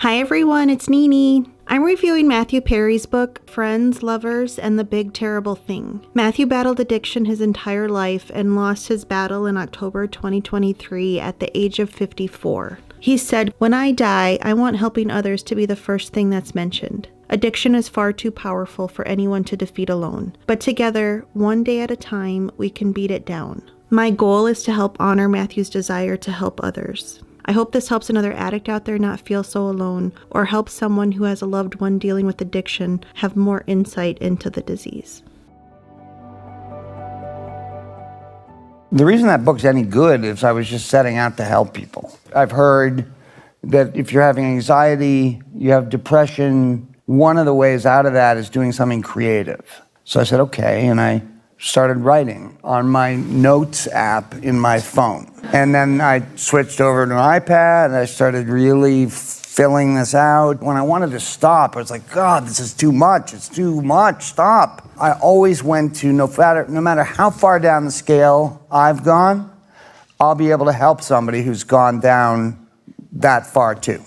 Hi everyone, it's Nini. I'm reviewing Matthew Perry's book, Friends, Lovers, and the Big Terrible Thing. Matthew battled addiction his entire life and lost his battle in October 2023 at the age of 54. He said, "When I die, I want helping others to be the first thing that's mentioned. Addiction is far too powerful for anyone to defeat alone. But together, one day at a time, we can beat it down." My goal is to help honor Matthew's desire to help others. I hope this helps another addict out there not feel so alone, or helps someone who has a loved one dealing with addiction have more insight into the disease. The reason that book's any good is I was just setting out to help people. I've heard that if you're having anxiety, you have depression, one of the ways out of that is doing something creative. So I said, okay, and I started writing on my notes app in my phone. And then I switched over to an iPad and I started really filling this out. When I wanted to stop, I was like, God, this is too much. It's too much. Stop. I always went to, no matter how far down the scale I've gone, I'll be able to help somebody who's gone down that far too.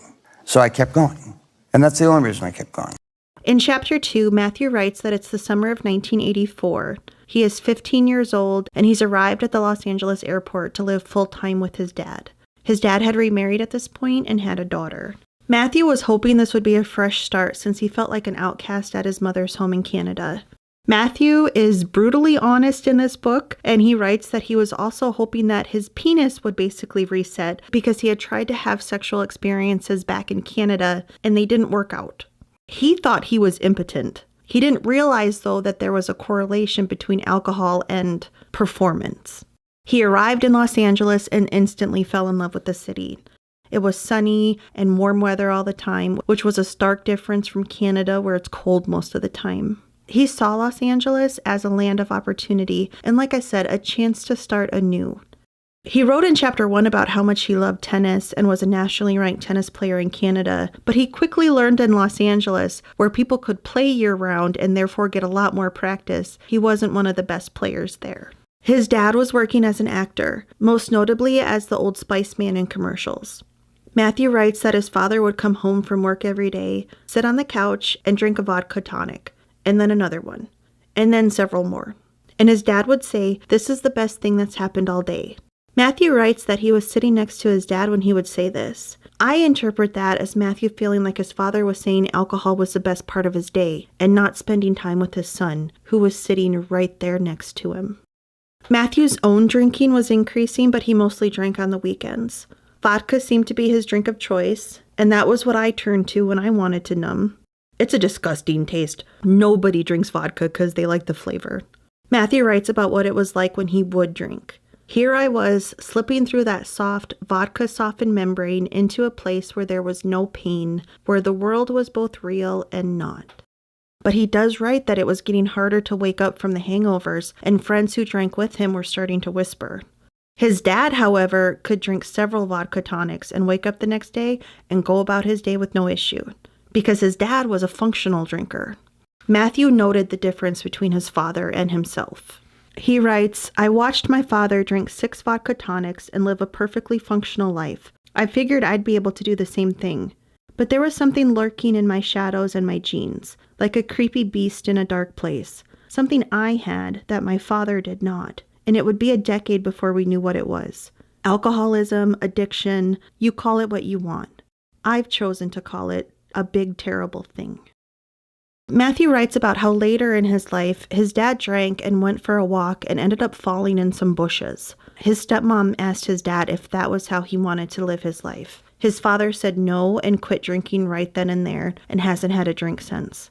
So I kept going. And that's the only reason I kept going. In Chapter 2, Matthew writes that it's the summer of 1984. He is 15 years old, and he's arrived at the Los Angeles airport to live full-time with his dad. His dad had remarried at this point and had a daughter. Matthew was hoping this would be a fresh start since he felt like an outcast at his mother's home in Canada. Matthew is brutally honest in this book, and he writes that he was also hoping that his penis would basically reset because he had tried to have sexual experiences back in Canada, and they didn't work out. He thought he was impotent. He didn't realize, though, that there was a correlation between alcohol and performance. He arrived in Los Angeles and instantly fell in love with the city. It was sunny and warm weather all the time, which was a stark difference from Canada, where it's cold most of the time. He saw Los Angeles as a land of opportunity and, like I said, a chance to start anew. He wrote in Chapter 1 about how much he loved tennis and was a nationally ranked tennis player in Canada, but he quickly learned in Los Angeles, where people could play year-round and therefore get a lot more practice, he wasn't one of the best players there. His dad was working as an actor, most notably as the Old Spice man in commercials. Matthew writes that his father would come home from work every day, sit on the couch, and drink a vodka tonic, and then another one, and then several more. And his dad would say, "This is the best thing that's happened all day." Matthew writes that he was sitting next to his dad when he would say this. I interpret that as Matthew feeling like his father was saying alcohol was the best part of his day, and not spending time with his son, who was sitting right there next to him. Matthew's own drinking was increasing, but he mostly drank on the weekends. Vodka seemed to be his drink of choice, and that was what I turned to when I wanted to numb. It's a disgusting taste. Nobody drinks vodka because they like the flavor. Matthew writes about what it was like when he would drink. Here I was, slipping through that soft, vodka-softened membrane into a place where there was no pain, where the world was both real and not. But he does write that it was getting harder to wake up from the hangovers, and friends who drank with him were starting to whisper. His dad, however, could drink several vodka tonics and wake up the next day and go about his day with no issue, because his dad was a functional drinker. Matthew noted the difference between his father and himself. He writes, "I watched my father drink 6 vodka tonics and live a perfectly functional life. I figured I'd be able to do the same thing. But there was something lurking in my shadows and my genes, like a creepy beast in a dark place. Something I had that my father did not. And it would be a decade before we knew what it was. Alcoholism, addiction, you call it what you want. I've chosen to call it a big, terrible thing." Matthew writes about how later in his life, his dad drank and went for a walk and ended up falling in some bushes. His stepmom asked his dad if that was how he wanted to live his life. His father said no and quit drinking right then and there and hasn't had a drink since.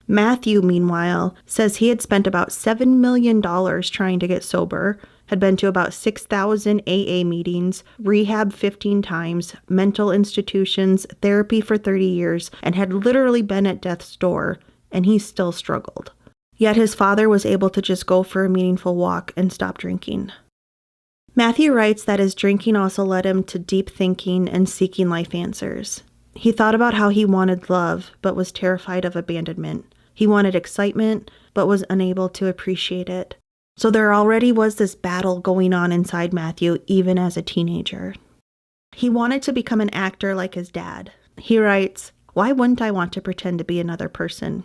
Matthew, meanwhile, says he had spent about $7 million trying to get sober, had been to about 6,000 AA meetings, rehab 15 times, mental institutions, therapy for 30 years, and had literally been at death's door, and he still struggled. Yet his father was able to just go for a meaningful walk and stop drinking. Matthew writes that his drinking also led him to deep thinking and seeking life answers. He thought about how he wanted love, but was terrified of abandonment. He wanted excitement, but was unable to appreciate it. So there already was this battle going on inside Matthew, even as a teenager. He wanted to become an actor like his dad. He writes, "Why wouldn't I want to pretend to be another person?"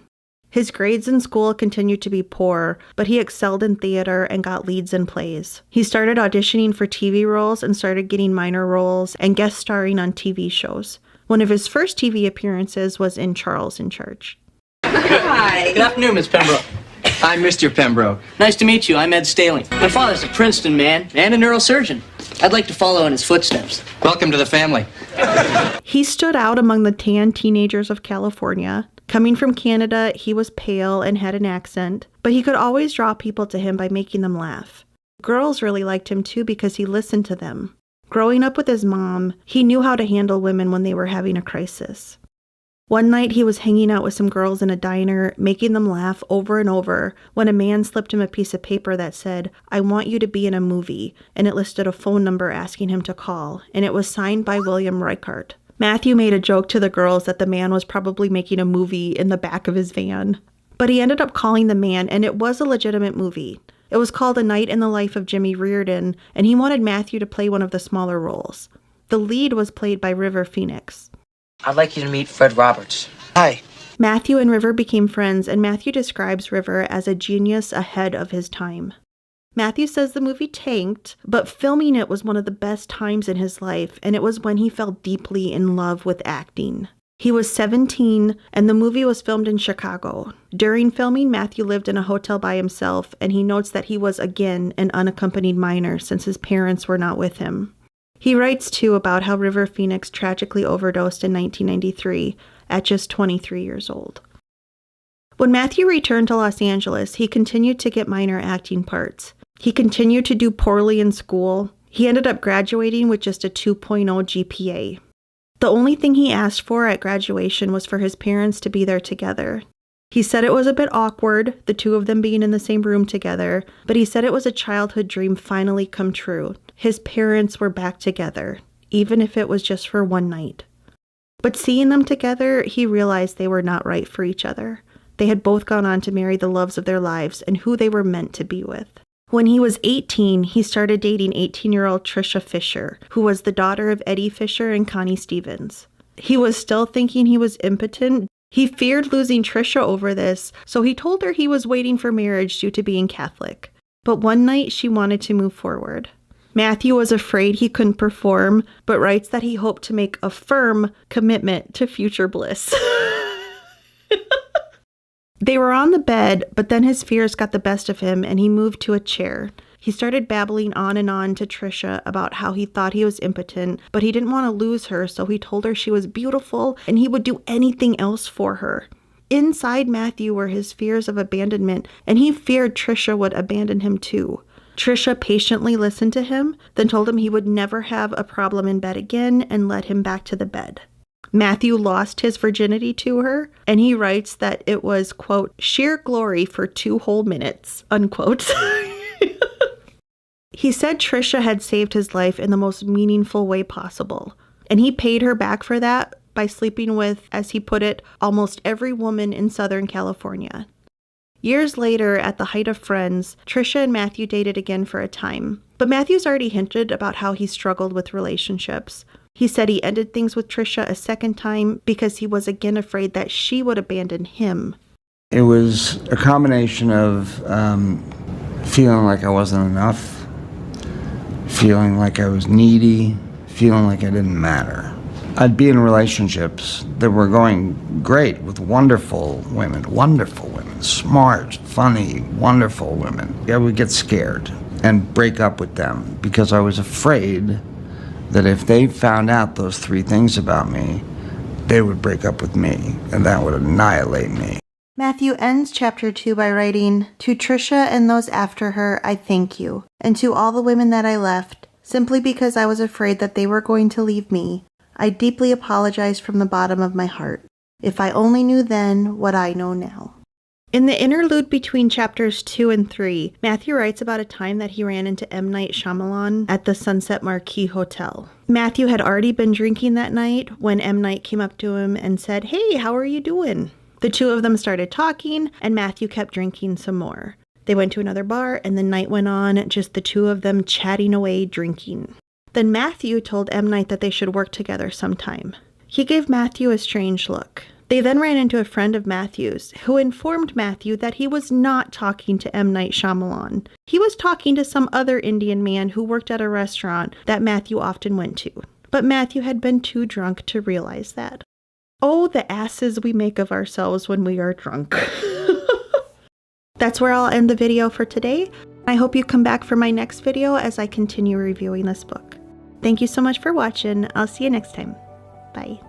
His grades in school continued to be poor, but he excelled in theater and got leads in plays. He started auditioning for TV roles and started getting minor roles and guest starring on TV shows. One of his first TV appearances was in Charles in Charge. Hi. Good afternoon, Miss Pembroke. I'm Mr. Pembroke. Nice to meet you. I'm Ed Staling. My father's a Princeton man and a neurosurgeon. I'd like to follow in his footsteps. Welcome to the family. He stood out among the tan teenagers of California. Coming from Canada, he was pale and had an accent, but he could always draw people to him by making them laugh. Girls really liked him too because he listened to them. Growing up with his mom, he knew how to handle women when they were having a crisis. One night he was hanging out with some girls in a diner, making them laugh over and over, when a man slipped him a piece of paper that said, "I want you to be in a movie," and it listed a phone number asking him to call, and it was signed by William Reichert. Matthew made a joke to the girls that the man was probably making a movie in the back of his van. But he ended up calling the man, and it was a legitimate movie. It was called A Night in the Life of Jimmy Reardon, and he wanted Matthew to play one of the smaller roles. The lead was played by River Phoenix. I'd like you to meet Fred Roberts. Hi. Matthew and River became friends, and Matthew describes River as a genius ahead of his time. Matthew says the movie tanked, but filming it was one of the best times in his life, and it was when he fell deeply in love with acting. He was 17, and the movie was filmed in Chicago. During filming, Matthew lived in a hotel by himself, and he notes that he was, again, an unaccompanied minor since his parents were not with him. He writes, too, about how River Phoenix tragically overdosed in 1993 at just 23 years old. When Matthew returned to Los Angeles, he continued to get minor acting parts. He continued to do poorly in school. He ended up graduating with just a 2.0 GPA. The only thing he asked for at graduation was for his parents to be there together. He said it was a bit awkward, the two of them being in the same room together, but he said it was a childhood dream finally come true. His parents were back together, even if it was just for one night. But seeing them together, he realized they were not right for each other. They had both gone on to marry the loves of their lives and who they were meant to be with. When he was 18, he started dating 18-year-old Trisha Fisher, who was the daughter of Eddie Fisher and Connie Stevens. He was still thinking he was impotent. He feared losing Trisha over this, so he told her he was waiting for marriage due to being Catholic. But one night, she wanted to move forward. Matthew was afraid he couldn't perform, but writes that he hoped to make a firm commitment to future bliss. They were on the bed, but then his fears got the best of him and he moved to a chair. He started babbling on and on to Trisha about how he thought he was impotent, but he didn't want to lose her, so he told her she was beautiful and he would do anything else for her. Inside Matthew were his fears of abandonment, and he feared Trisha would abandon him too. Trisha patiently listened to him, then told him he would never have a problem in bed again and led him back to the bed. Matthew lost his virginity to her, and he writes that it was, quote, sheer glory for 2 whole minutes, unquote. He said Trisha had saved his life in the most meaningful way possible, and he paid her back for that by sleeping with, as he put it, almost every woman in Southern California. Years later, at the height of friends, Trisha and Matthew dated again for a time, but Matthew's already hinted about how he struggled with relationships. He said he ended things with Trisha a second time because he was again afraid that she would abandon him. It was a combination of feeling like I wasn't enough, feeling like I was needy, feeling like I didn't matter. I'd be in relationships that were going great with wonderful women, smart, funny, wonderful women. I would get scared and break up with them because I was afraid that if they found out those 3 things about me, they would break up with me, and that would annihilate me. Matthew ends chapter 2 by writing, "To Trisha and those after her, I thank you, and to all the women that I left, simply because I was afraid that they were going to leave me. I deeply apologize from the bottom of my heart. If I only knew then what I know now." In the interlude between chapters 2 and 3, Matthew writes about a time that he ran into M. Night Shyamalan at the Sunset Marquis Hotel. Matthew had already been drinking that night when M. Night came up to him and said, "Hey, how are you doing?" The two of them started talking, and Matthew kept drinking some more. They went to another bar, and the night went on, just the two of them chatting away, drinking. Then Matthew told M. Night that they should work together sometime. He gave Matthew a strange look. They then ran into a friend of Matthew's, who informed Matthew that he was not talking to M. Night Shyamalan. He was talking to some other Indian man who worked at a restaurant that Matthew often went to. But Matthew had been too drunk to realize that. Oh, the asses we make of ourselves when we are drunk. That's where I'll end the video for today. I hope you come back for my next video as I continue reviewing this book. Thank you so much for watching. I'll see you next time. Bye.